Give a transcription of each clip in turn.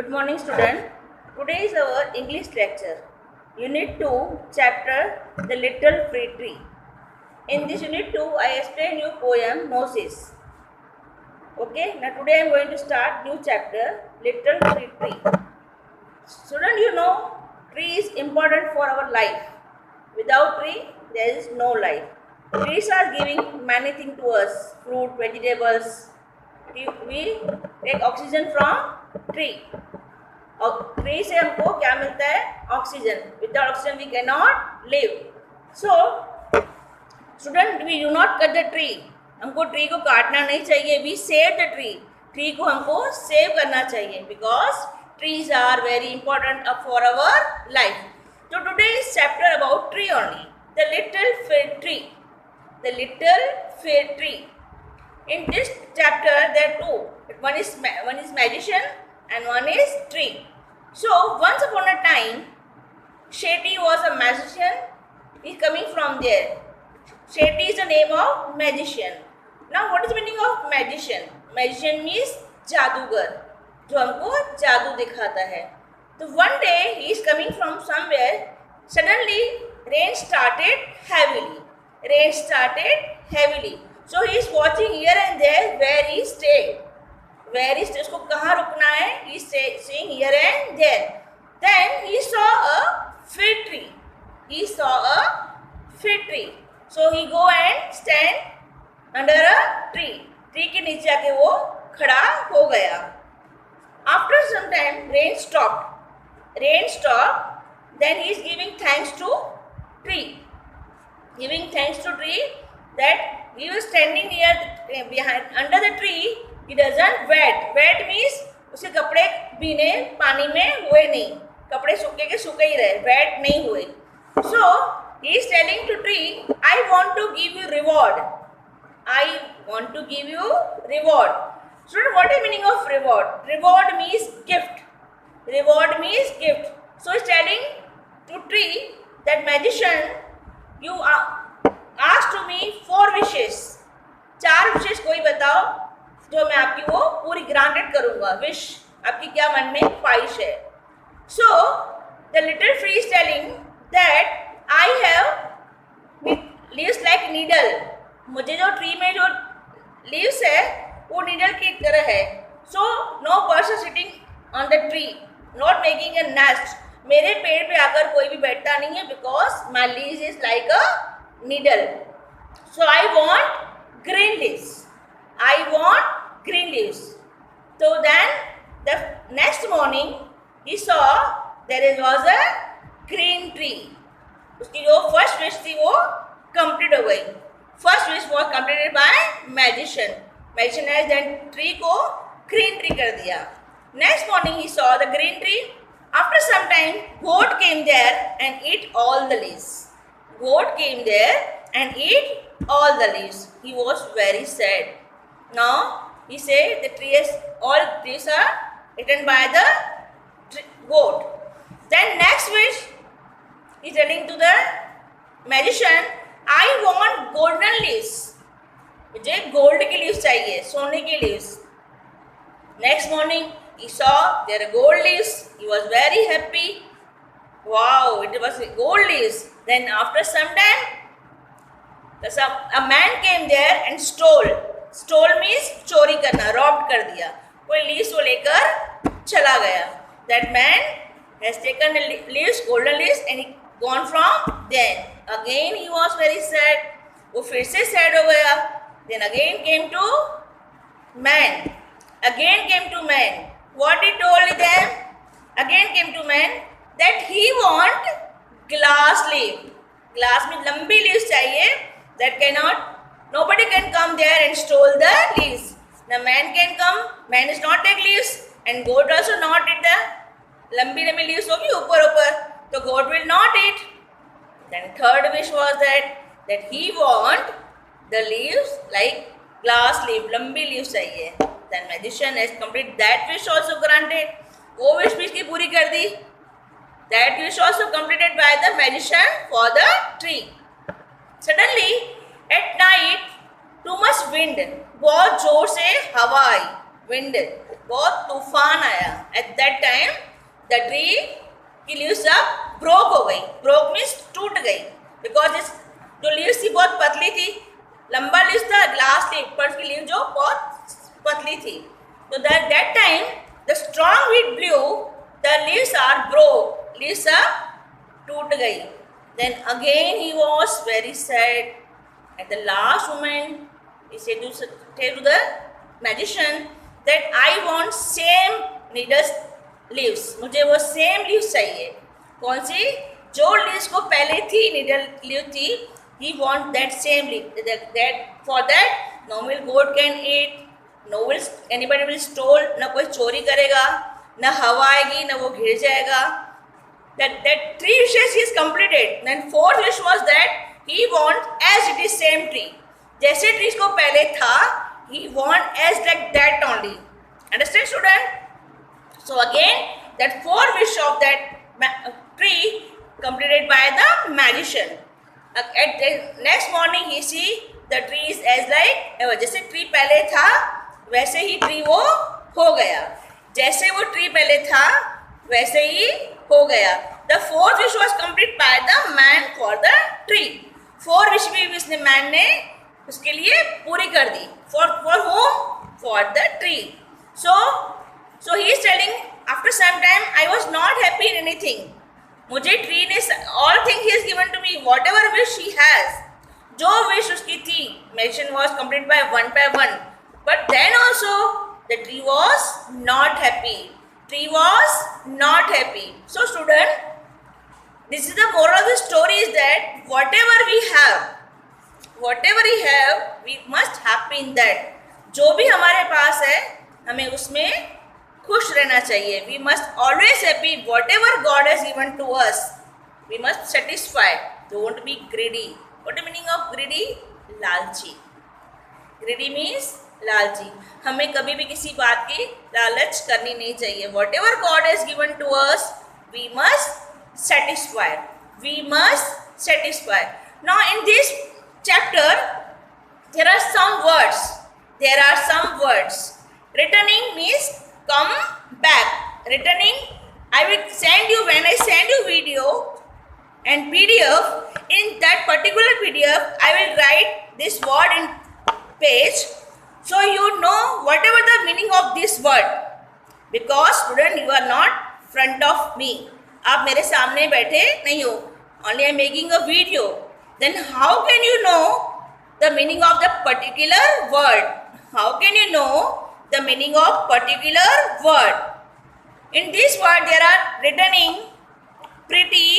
Good morning, student. Today is our English lecture. Unit 2, chapter The Little Free Tree. In this Unit 2, I explain you poem Gnosis. Okay, now today I am going to start new chapter Little Free Tree. Student, you know tree is important for our life. Without tree, there is no life. Trees are giving many things to us, fruit, vegetables. We take oxygen from tree. और tree से हमको क्या मिलता है? Oxygen. Without oxygen we can not live. So student, we do not cut the tree. हमको tree को काटना नहीं चाहिए. We save the tree. Tree को हमको सेव करना चाहिए because trees are very important for our life. तो today is chapter about tree only. The little fig tree. The little fig tree. In this chapter there are two. One is magician and one is tree. So once upon a time, Shetty was a magician. He is coming from there. Shetty is the name of magician. Now what is the meaning of magician? Magician means जादूगर, जो हमको जादू दिखाता है. तो one day he is coming from somewhere. Suddenly rain started heavily. Rain started heavily. So he is watching here and there where he stayed. Where he stayed, उसको कहाँ रुकना है? He is seeing here and there. Then he saw a fig tree. He saw a fig tree. So he go and stand under a tree. Tree के नीचे आके वो खड़ा हो गया. After some time, rain stopped. Rain stopped. Then he is giving thanks to tree. Giving thanks to tree that he was standing near behind under the tree. He doesn't wet. Wet means उसके कपड़े भीने पानी में हुए नहीं. कपड़े सूखे के सूखे ही रहे. Wet नहीं हुए. So he is telling to tree, I want to give you reward. I want to give you reward. So what is the meaning of reward? Reward means gift. Reward means gift. So he is telling to tree that magician, you ask to me 4 wishes. 4 wishes कोई बताओ जो मैं आपकी वो पूरी granted करूंगा. Wish आपकी क्या मन में ख्वाहिश है. So the little tree is telling that I have leaves like needle. मुझे जो ट्री में जो लीव्स है वो नीडल की तरह है. So no person sitting on the tree not making a nest. मेरे पेड़ पे आकर कोई भी बैठता नहीं है because my leaves is like a needle. So I want green leaves. I want green leaves. So then the next morning he saw there was a green tree. उसकी जो first wish थी वो complete हो गई. First wish was completed by magician. Magician has then tree को green tree कर दिया. Next morning he saw the green tree. After some time goat came there and ate all the leaves. Goat came there and ate all the leaves. He was very sad. Now he said the trees, all trees are eaten by the goat. Then next wish he is telling to the magician, I want golden leaves. मुझे gold की leaves चाहिए, सोने की leaves. Next morning he saw there are gold leaves. He was very happy. Wow, it was gold leaves. Then after some time, a man came there and stole. Stole means चोरी करना, robbed कर दिया. कोई leaves वो लेकर चला गया. That man has taken the leaves, golden leaves, and he gone from there. Again he was very sad. वो फिर से sad हो गया. Then again came to man. Again came to man. What he told them? Again came to man that he want glass leaf. Glass में लंबी leaves चाहिए. That cannot, nobody can come there and stole the leaves. The man can come. Man is not take leaves and goat also not eat the लंबी लंबी leaves होगी ऊपर ऊपर. तो goat will not eat. Then third wish was that he want the leaves like glass leaf. लंबी leaves चाहिए. Then magician has completed that wish also granted. वो wish भी इसकी पूरी कर दी. That wish also completed by the magician for the tree. Suddenly at night too much wind. बहुत जोर से हवा आई. Wind. बहुत तूफान आया. At that time the tree की लीव्स सब ब्रोक हो गई. ब्रोक मीन्स टूट गई. बिकॉज इस जो लीव्स थी बहुत पतली थी. लंबा लीव्स था, ग्लास लीव, पर उसकी लीव जो बहुत पतली थी. तो that time the strong wind blew, the leaves are broke. Leaves सब टूट गई. Then again he was very sad. At the last moment, he said to the magician that I want same needles leaves. मुझे वो same leaves चाहिए. कौन सी? जो leaves को पहले थी needle leaf थी. He want that same leaf. That for that no will goat can eat. No will anybody will steal. ना कोई चोरी करेगा. ना हवा आएगी. ना वो घिर जाएगा. That 3 wishes he is completed. Then 4th wish was that he want as it is same tree. जैसे trees को पहले था, he want as like that only. Understand, student? So again, that 4th wish of that tree completed by the magician. At the next morning, he see the trees as like जैसे tree पहले था, वैसे ही tree वो हो गया. जैसे वो tree पहले था, वैसे ही हो गया. The 4th wish was complete by the man for the tree. 4 wish भी इसने man ने उसके लिए पूरी कर दी. For whom? For the tree. So he is telling after some time I was not happy in anything. मुझे tree ने all thing he has given to me, whatever wish he has. जो wish उसकी थी, mission was complete by one. But then also the tree was not happy. Tree was not happy. So student, this is the moral of the story is that whatever we have, we must happy in that. जो भी हमारे पास है, हमें उसमें खुश रहना चाहिए. We must always happy. Whatever God has given to us, we must satisfy. Don't be greedy. What is the meaning of greedy? लालची. Greedy means लालची. हमें कभी भी किसी बात की लालच करनी नहीं चाहिए. Whatever God has given to us, we must satisfy. We must satisfy. Now in this chapter, there are some words. Returning means come back. Returning, I will send you, when I send you video and PDF, in that particular PDF, I will write this word in page. So you know whatever the meaning of this word. Because student, you are not front of me. आप मेरे सामने बैठे नहीं हो. Only I am making a video. Then how can you know the meaning of the particular word? How can you know the meaning of particular word? In this word there are returning, pretty,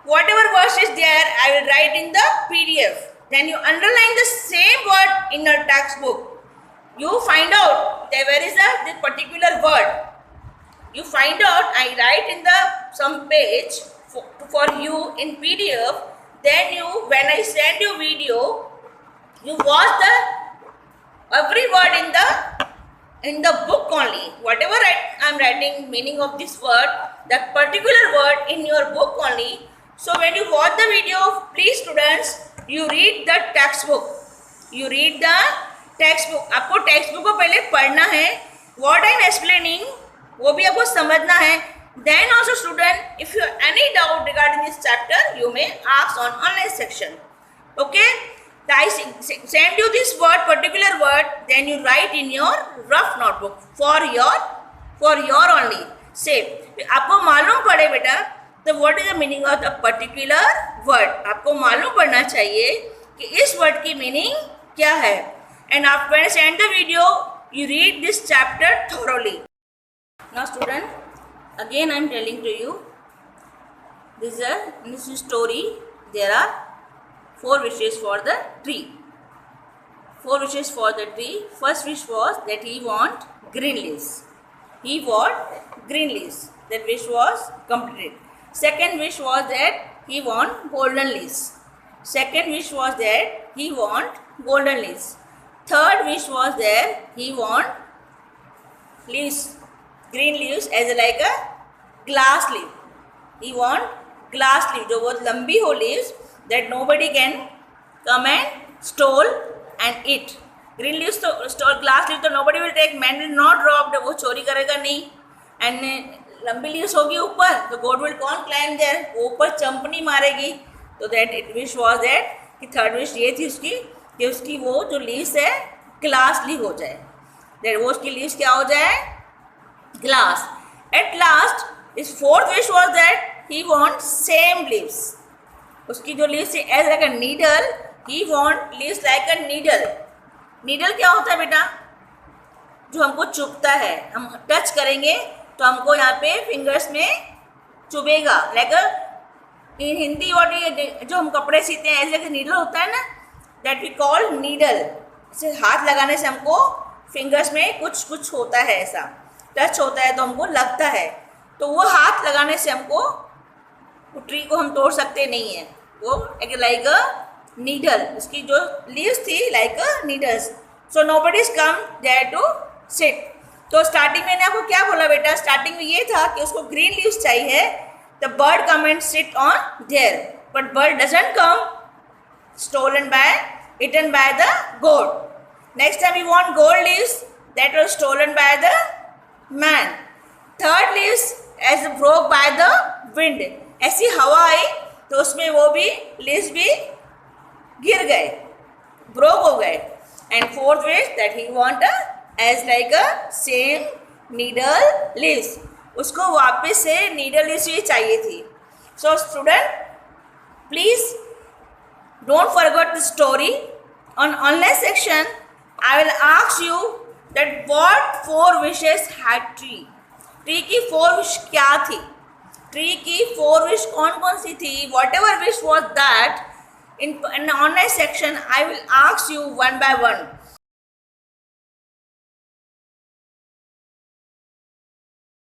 whatever verse is there, I will write in the PDF. Then you underline the same word in your textbook. You find out that where is this particular word. You find out, I write in the some page for you in PDF. Then you, when I send you video, you watch the every word in the book only. Whatever I am writing meaning of this word, that particular word in your book only. So when you watch the video, please students, you read the textbook. You read the textbook. आपको textbook को पहले पढ़ना है. What I am explaining, वो भी आपको समझना है. Then also student, if you have any doubt regarding this chapter, you may ask on online section. Okay? I send you this word, particular word, then you write in your rough notebook for your only. Say, आपको मालूम पड़े बेटा, तो what is the meaning of the particular word? आपको मालूम पड़ना चाहिए कि इस word की meaning क्या है. And after when I send the video, you read this chapter thoroughly. Now student, again I am telling to you, this is a story. There are 4 wishes for the tree. 4 wishes for the tree. First wish was that he want green leaves. He want green leaves. That wish was completed. Second wish was that he want golden leaves. Second wish was that he want golden leaves. Third wish was that he want leaves, green leaves as like a glass leaf. He want glass leaf, जो बहुत लंबी हो leaves, that nobody can come and steal and eat. Green leaves तो glass leave तो nobody will take, man will not drop, वो चोरी करेगा नहीं. एंड लंबी लीव्स होगी ऊपर तो god will can climb there, वो ऊपर चंपनी मारेगी. तो that it wish was that कि थर्ड विश ये थी उसकी कि उसकी वो जो लीव्स है ग्लास लीव हो जाए. दैट वो उसकी लीव्स क्या हो जाए, glass. At last his fourth wish was that he want same leaves. उसकी जो leaves थी as like a needle, he want leaves like a needle. needle क्या होता है बेटा, जो हमको चुभता है, हम टच करेंगे तो हमको यहाँ पे फिंगर्स में चुभेगा. लाइक इन हिंदी और जो हम कपड़े सीते हैं ऐसे नीडल होता है ना, दैट वी कॉल नीडल. इसे हाथ लगाने से हमको फिंगर्स में कुछ कुछ होता है, ऐसा टच होता है तो हमको लगता है. तो वो हाथ लगाने से हमको ट्री को हम तोड़ सकते नहीं हैं. वो एक लाइक अ नीडल, उसकी जो लीव्स थी like a needles. So nobody is come there to sit. तो स्टार्टिंग में आपको क्या बोला बेटा, स्टार्टिंग में ये था कि उसको ग्रीन लीव्स चाहिए. The bird come and sit on there, but bird doesn't come, stolen by, eaten by the goat. Next time we want gold leaves, that was stolen by the man. Third leaves as broke by the wind, ऐसी हवा आई तो उसमें वो भी leaves भी गिर गए, broke हो गए. And fourth wish that he want as like a same needle leaves, उसको वापस से नीडल लीव्स भी चाहिए थी. So student please don't forget the story. On online section I will ask you that what 4 wishes had tree. Tree की 4 wish क्या थी, tree की 4 विश कौन कौन सी थी. What ever wish was that in online section I will ask you 1 by 1.